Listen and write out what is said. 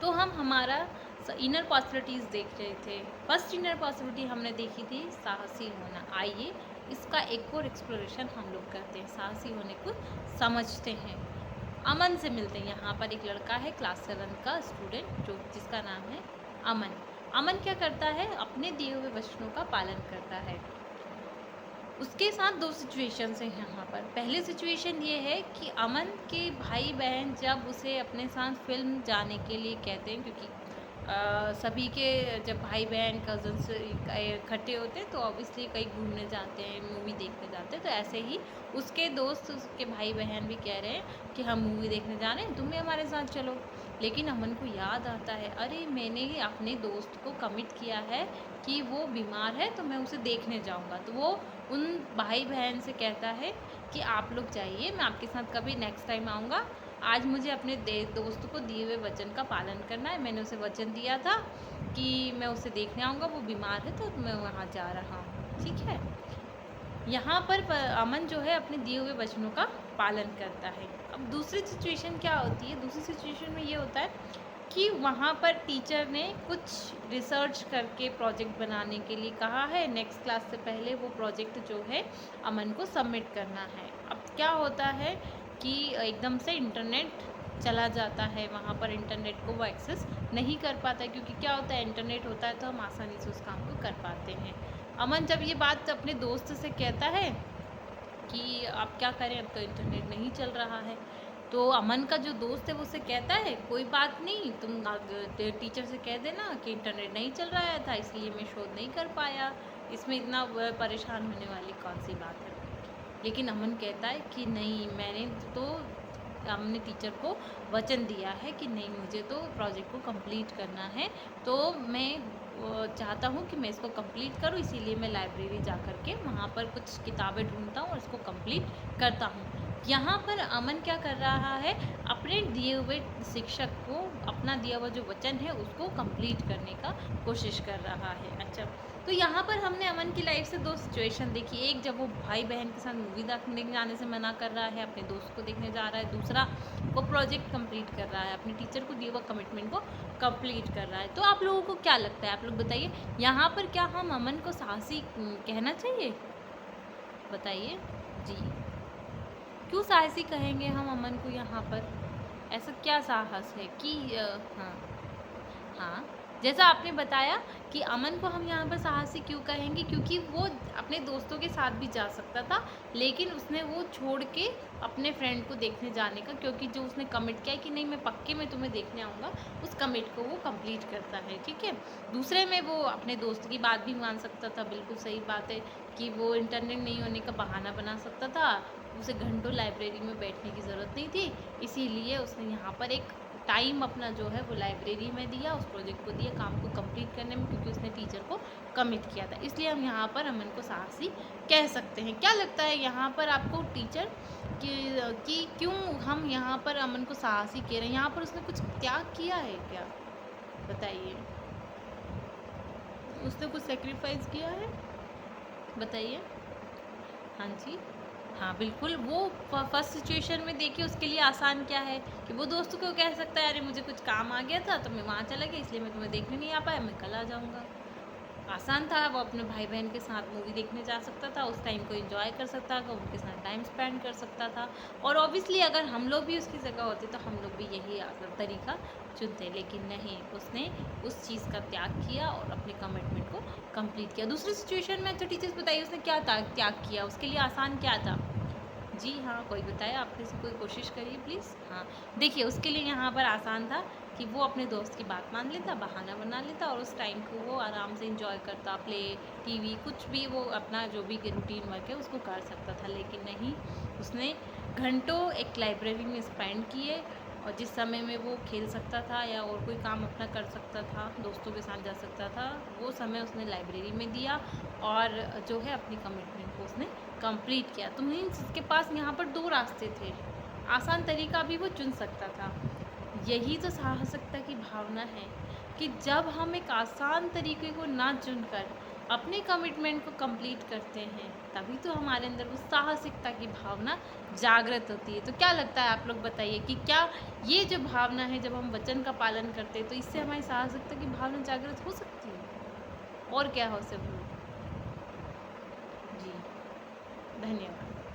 तो हम हमारा इनर पॉसिबिलिटीज़ देख रहे थे। फर्स्ट इनर पॉसिबिलिटी हमने देखी थी साहसी होना। आइए इसका एक और एक्सप्लोरेशन हम लोग करते हैं, साहसी होने को समझते हैं। अमन से मिलते हैं। यहाँ पर एक लड़का है क्लास 7 का स्टूडेंट जो जिसका नाम है अमन। अमन क्या करता है, अपने दिए हुए वचनों का पालन करता है। उसके साथ दो सिचुएशंस हैं यहाँ पर। पहली सिचुएशन ये है कि अमन के भाई बहन जब उसे अपने साथ फिल्म जाने के लिए कहते हैं, क्योंकि सभी के जब भाई बहन कज़न्स इकट्ठे होते हैं तो ऑब्वियसली कहीं घूमने जाते हैं, मूवी देखने जाते हैं। तो ऐसे ही उसके दोस्त, उसके भाई बहन भी कह रहे हैं कि हम मूवी देखने जा रहे हैं, तुम भी हमारे साथ चलो। लेकिन अमन को याद आता है, अरे मैंने अपने दोस्त को कमिट किया है कि वो बीमार है तो मैं उसे देखने जाऊंगा। तो वो उन भाई बहन से कहता है कि आप लोग जाइए, मैं आपके साथ कभी नेक्स्ट टाइम आऊँगा। आज मुझे अपने दोस्त को दिए हुए वचन का पालन करना है। मैंने उसे वचन दिया था कि मैं उसे देखने आऊँगा, वो बीमार है तो मैं वहाँ जा रहा हूँ। ठीक है। यहाँ पर अमन जो है अपने दिए हुए वचनों का पालन करता है। अब दूसरी सिचुएशन क्या होती है, दूसरी सिचुएशन में ये होता है कि वहाँ पर टीचर ने कुछ रिसर्च करके प्रोजेक्ट बनाने के लिए कहा है। नेक्स्ट क्लास से पहले वो प्रोजेक्ट जो है अमन को सबमिट करना है। अब क्या होता है कि एकदम से इंटरनेट चला जाता है, वहाँ पर इंटरनेट को वो एक्सेस नहीं कर पाता है, क्योंकि क्या होता है इंटरनेट होता है तो हम आसानी से उस काम को कर पाते हैं। अमन जब ये बात अपने दोस्त से कहता है कि आप क्या करें, अब तो इंटरनेट नहीं चल रहा है, तो अमन का जो दोस्त है वो उससे कहता है कोई बात नहीं, तुम टीचर से कह देना कि इंटरनेट नहीं चल रहा था इसलिए मैं शोध नहीं कर पाया, इसमें इतना परेशान होने वाली कौन सी बात है। लेकिन अमन कहता है कि नहीं, मैंने तो हमने टीचर को वचन दिया है कि नहीं, मुझे तो प्रोजेक्ट को कंप्लीट करना है, तो मैं चाहता हूँ कि मैं इसको कंप्लीट करूँ, इसीलिए मैं लाइब्रेरी जा कर के वहाँ पर कुछ किताबें ढूंढता हूँ और इसको कंप्लीट करता हूँ। यहाँ पर अमन क्या कर रहा है, अपने दिए हुए शिक्षक को अपना दिया हुआ जो वचन है उसको कंप्लीट करने का कोशिश कर रहा है। अच्छा, तो यहाँ पर हमने अमन की लाइफ से दो सिचुएशन देखी। एक, जब वो भाई बहन के साथ मूवी देखने जाने से मना कर रहा है, अपने दोस्त को देखने जा रहा है। दूसरा, वो प्रोजेक्ट कंप्लीट कर रहा है, अपने टीचर को दिए हुआ कमिटमेंट को कंप्लीट कर रहा है। तो आप लोगों को क्या लगता है, आप लोग बताइए, यहाँ पर क्या हम अमन को साहसी कहना चाहिए? बताइए जी, क्यों साहसी कहेंगे हम अमन को यहाँ पर? ऐसा क्या साहस है कि हाँ हाँ, जैसा आपने बताया कि अमन को हम यहाँ पर साहसी क्यों कहेंगे, क्योंकि वो अपने दोस्तों के साथ भी जा सकता था, लेकिन उसने वो छोड़ के अपने फ्रेंड को देखने जाने का, क्योंकि जो उसने कमिट किया है कि नहीं मैं पक्के में तुम्हें देखने आऊँगा, उस कमिट को वो कंप्लीट करता है। ठीक है। दूसरे में वो अपने दोस्त की बात भी मान सकता था, बिल्कुल सही बात है कि वो इंटरनेट नहीं होने का बहाना बना सकता था, उसे घंटों लाइब्रेरी में बैठने की ज़रूरत नहीं थी, इसीलिए उसने यहाँ पर एक टाइम अपना जो है वो लाइब्रेरी में दिया, उस प्रोजेक्ट को दिया काम को कंप्लीट करने में, क्योंकि उसने टीचर को कमिट किया था। इसलिए हम यहाँ पर अमन को साहसी कह सकते हैं। क्या लगता है यहाँ पर आपको टीचर कि क्यों हम यहाँ पर अमन को साहसी कह रहे हैं? यहाँ पर उसने कुछ त्याग किया है क्या? बताइए, उसने कुछ सेक्रीफाइस किया है? बताइए। हाँ जी, हाँ बिल्कुल। वो फर्स्ट सिचुएशन में देखिए उसके लिए आसान क्या है कि वो दोस्त को कह सकता है अरे मुझे कुछ काम आ गया था तो मैं वहाँ चला गया, इसलिए मैं तुम्हें देखने नहीं आ पाया, मैं कल आ जाऊँगा। आसान था। वो अपने भाई बहन के साथ मूवी देखने जा सकता था, उस टाइम को एंजॉय कर सकता था, उनके साथ टाइम स्पेंड कर सकता था। और ऑब्वियसली अगर हम लोग भी उसकी जगह होते तो हम लोग भी यही तरीका चुनते, लेकिन नहीं, उसने उस चीज़ का त्याग किया और अपने कमिटमेंट को कंप्लीट किया। दूसरी सिचुएशन में अच्छा टीचर्स बताइए उसने क्या त्याग किया, उसके लिए आसान क्या था? जी हाँ, कोई बताए, आप में से कोई कोशिश करिए प्लीज़। हाँ, देखिए उसके लिए यहाँ पर आसान था कि वो अपने दोस्त की बात मान लेता, बहाना बना लेता और उस टाइम को वो आराम से एंजॉय करता, प्ले, टीवी, कुछ भी वो अपना जो भी रूटीन वर्क है उसको कर सकता था। लेकिन नहीं, उसने घंटों एक लाइब्रेरी में स्पेंड किए और जिस समय में वो खेल सकता था या और कोई काम अपना कर सकता था, दोस्तों के साथ जा सकता था, वो समय उसने लाइब्रेरी में दिया और जो है अपनी कमिटमेंट को उसने कंप्लीट किया। तो मीन्स इसके पास यहाँ पर दो रास्ते थे, आसान तरीका भी वो चुन सकता था। यही तो साहसिकता की भावना है कि जब हम एक आसान तरीके को ना चुनकर अपने कमिटमेंट को कंप्लीट करते हैं, तभी तो हमारे अंदर वो साहसिकता की भावना जागृत होती है। तो क्या लगता है, आप लोग बताइए कि क्या ये जो भावना है, जब हम वचन का पालन करते हैं तो इससे हमारी साहसिकता की भावना जागृत हो सकती है? और क्या हो सकती है? जी, धन्यवाद।